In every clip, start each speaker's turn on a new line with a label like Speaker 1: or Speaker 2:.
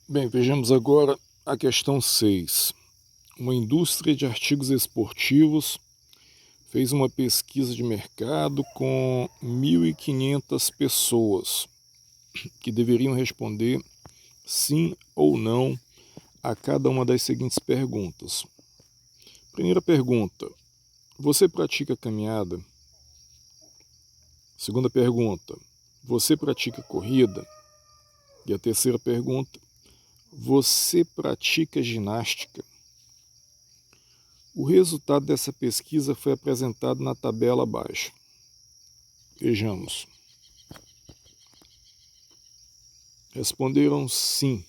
Speaker 1: Bem, vejamos agora a questão 6. Uma indústria de artigos esportivos fez uma pesquisa de mercado com 1.500 pessoas que deveriam responder sim ou não a cada uma das seguintes perguntas. Primeira pergunta: você pratica caminhada? Segunda pergunta: você pratica corrida? E a terceira pergunta: você pratica ginástica? O resultado dessa pesquisa foi apresentado na tabela abaixo. Vejamos. Responderam sim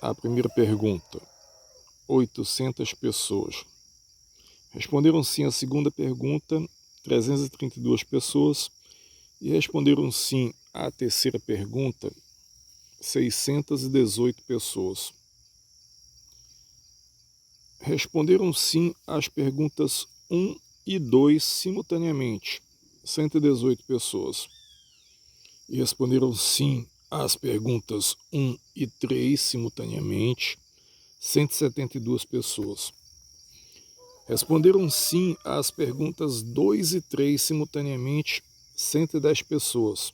Speaker 1: à primeira pergunta, 800 pessoas. Responderam sim à segunda pergunta, 332 pessoas. E responderam sim à terceira pergunta, 618 pessoas. Responderam sim às perguntas 1 e 2 simultaneamente, 118 pessoas. E responderam sim às perguntas 1 e 3 simultaneamente, 172 pessoas. Responderam sim às perguntas 2 e 3 simultaneamente, 110 pessoas.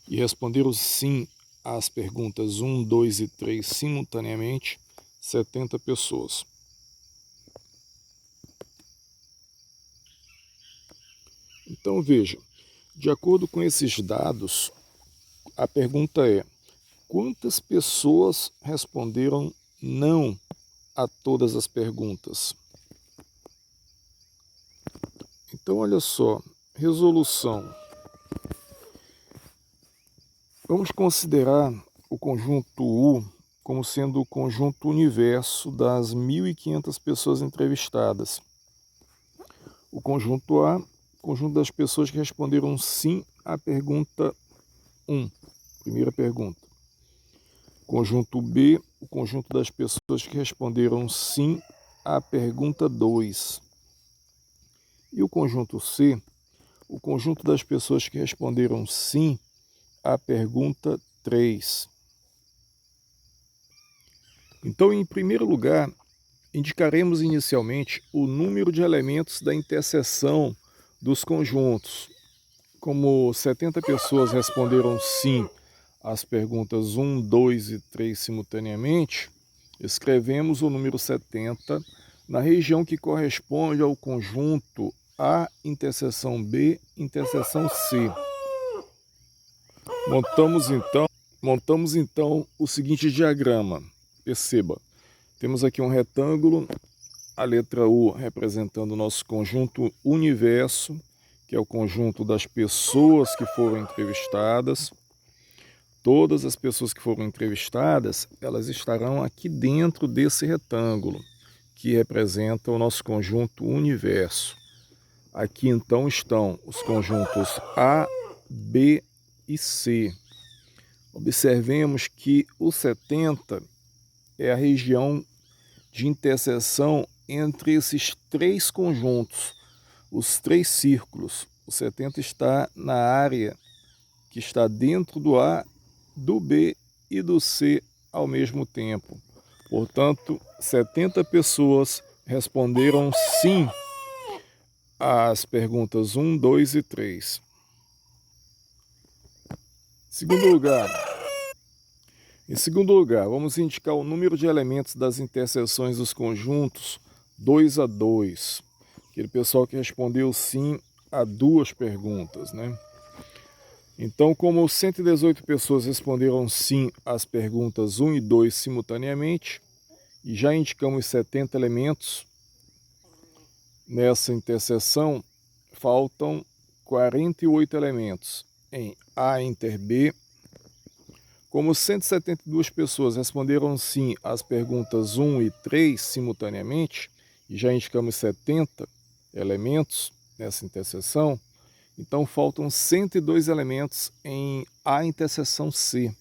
Speaker 1: E responderam sim às perguntas 1, 2 e 3 simultaneamente, 70 pessoas. Então veja, de acordo com esses dados, a pergunta é: quantas pessoas responderam não a todas as perguntas? Então olha só, resolução. Vamos considerar o conjunto U como sendo o conjunto universo das 1.500 pessoas entrevistadas. O conjunto A, conjunto das pessoas que responderam sim à pergunta 1, primeira pergunta. Conjunto B, o conjunto das pessoas que responderam sim à pergunta 2. E o conjunto C, o conjunto das pessoas que responderam sim à pergunta 3. Então, em primeiro lugar, indicaremos inicialmente o número de elementos da interseção dos conjuntos. Como 70 pessoas responderam sim às perguntas 1, 2 e 3 simultaneamente, escrevemos o número 70 na região que corresponde ao conjunto A interseção B interseção C. Montamos então o seguinte diagrama. Perceba, temos aqui um retângulo, a letra U representando o nosso conjunto universo, que é o conjunto das pessoas que foram entrevistadas. Todas as pessoas que foram entrevistadas, elas estarão aqui dentro desse retângulo, que representa o nosso conjunto universo. Aqui então estão os conjuntos A, B e C. Observemos que o 70 é a região de interseção entre esses três conjuntos, os três círculos. O 70 está na área que está dentro do A, do B e do C ao mesmo tempo. Portanto, 70 pessoas responderam sim às perguntas 1, 2 e 3. Em segundo lugar, vamos indicar o número de elementos das interseções dos conjuntos 2 a 2. Aquele pessoal que respondeu sim a duas perguntas, né? Então, como 118 pessoas responderam sim às perguntas 1 e 2 simultaneamente, e já indicamos 70 elementos nessa interseção, faltam 48 elementos em A inter B. Como 172 pessoas responderam sim às perguntas 1 e 3 simultaneamente, e já indicamos 70 elementos nessa interseção, então faltam 102 elementos em A interseção C.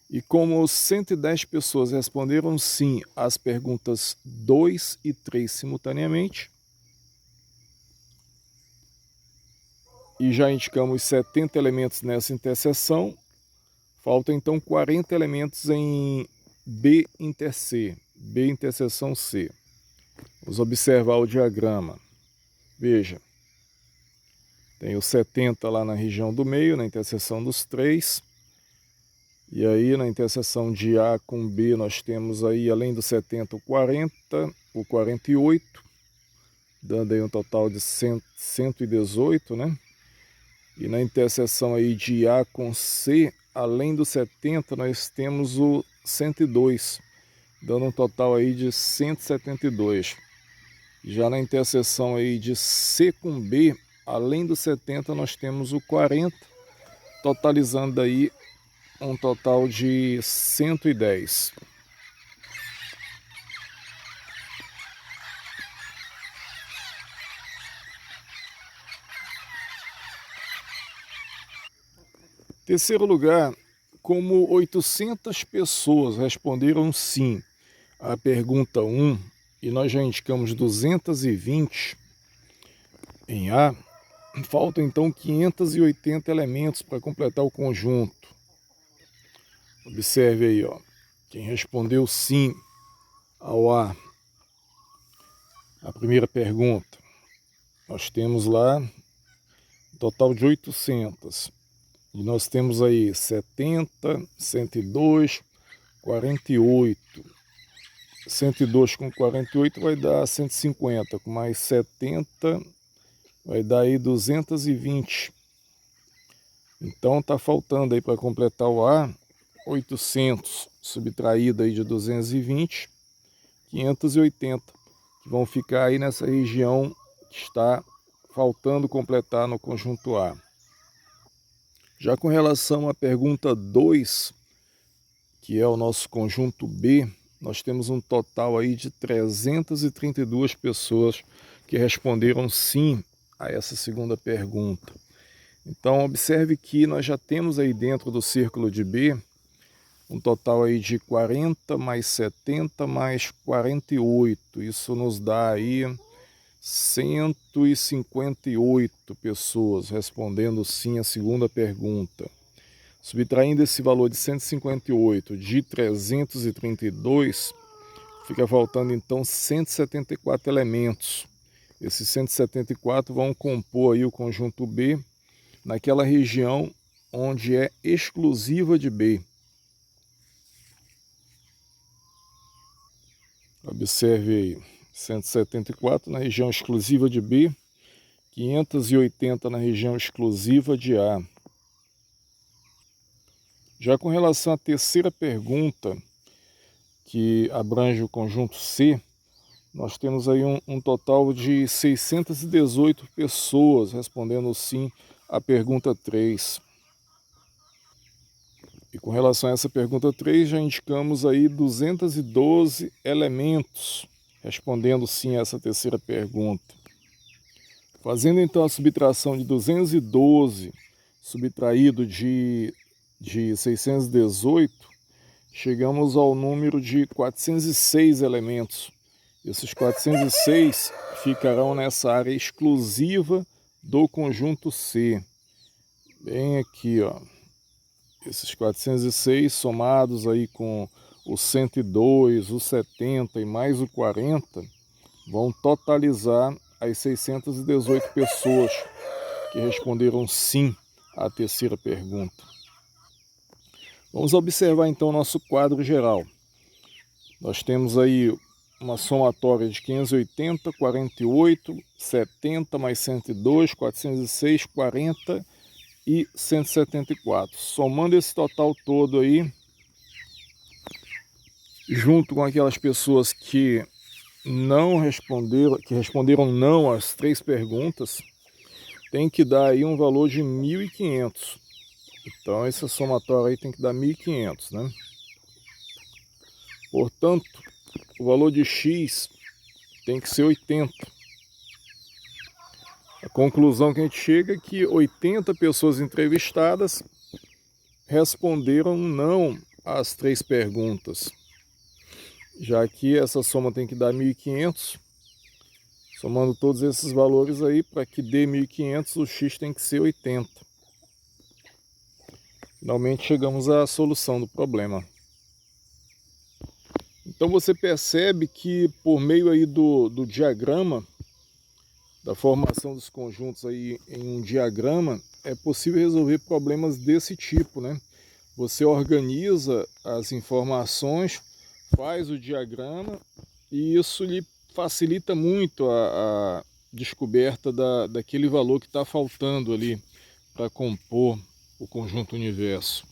Speaker 1: E como 110 pessoas responderam sim às perguntas 2 e 3 simultaneamente, e já indicamos 70 elementos nessa interseção, Faltam então 40 elementos em B inter C, B interseção C. Vamos observar o diagrama. Veja, tem o 70 lá na região do meio, na interseção dos três. E aí na interseção de A com B nós temos aí, além do 70, o 40, o 48, dando aí um total de 118, né? E na interseção aí de A com C, além do 70, nós temos o 102, dando um total aí de 172. Já na interseção aí de C com B, além do 70, nós temos o 40, totalizando aí um total de 110. Terceiro lugar, como 800 pessoas responderam sim à pergunta 1 e nós já indicamos 220 em A, faltam então 580 elementos para completar o conjunto. Observe aí, ó, quem respondeu sim ao A, a primeira pergunta. Nós temos lá um total de 800. E nós temos aí 70, 102, 48. 102 com 48 vai dar 150, com mais 70 vai dar aí 220. Então tá faltando aí para completar o A, 800 subtraído aí de 220, 580, que vão ficar aí nessa região que está faltando completar no conjunto A. Já com relação à pergunta 2, que é o nosso conjunto B, nós temos um total aí de 332 pessoas que responderam sim a essa segunda pergunta. Então observe que nós já temos aí dentro do círculo de B um total aí de 40 mais 70 mais 48. Isso nos dá aí 158 pessoas respondendo sim a segunda pergunta. Subtraindo esse valor de 158 de 332, fica faltando então 174 elementos. Esses 174 vão compor aí o conjunto B naquela região onde é exclusiva de B. Observe aí, 174 na região exclusiva de B, 580 na região exclusiva de A. Já com relação à terceira pergunta, que abrange o conjunto C, nós temos aí um total de 618 pessoas respondendo sim à pergunta 3. E com relação a essa pergunta 3, já indicamos aí 212 elementos respondendo sim a essa terceira pergunta. Fazendo então a subtração de 212 subtraído de 618, chegamos ao número de 406 elementos. Esses 406 ficarão nessa área exclusiva do conjunto C. Bem aqui, ó. Esses 406 somados aí com o 102, o 70 e mais o 40 vão totalizar as 618 pessoas que responderam sim à terceira pergunta. Vamos observar então o nosso quadro geral. Nós temos aí uma somatória de 580, 48, 70 mais 102, 406, 40 e 174. Somando esse total todo aí, junto com aquelas pessoas que não responderam, que responderam não às 3 perguntas, tem que dar aí um valor de 1.500. Então essa somatória aí tem que dar 1.500, né? Portanto, o valor de X tem que ser 80. A conclusão que a gente chega é que 80 pessoas entrevistadas responderam não às 3 perguntas. Já que essa soma tem que dar 1.500, somando todos esses valores aí, para que dê 1.500, o X tem que ser 80. finalmente chegamos à solução do problema. Então você percebe que por meio aí do diagrama, da formação dos conjuntos aí em um diagrama, é possível resolver problemas desse tipo, né? Você organiza as informações, faz o diagrama e isso lhe facilita muito a descoberta daquele valor que está faltando ali para compor o conjunto universo.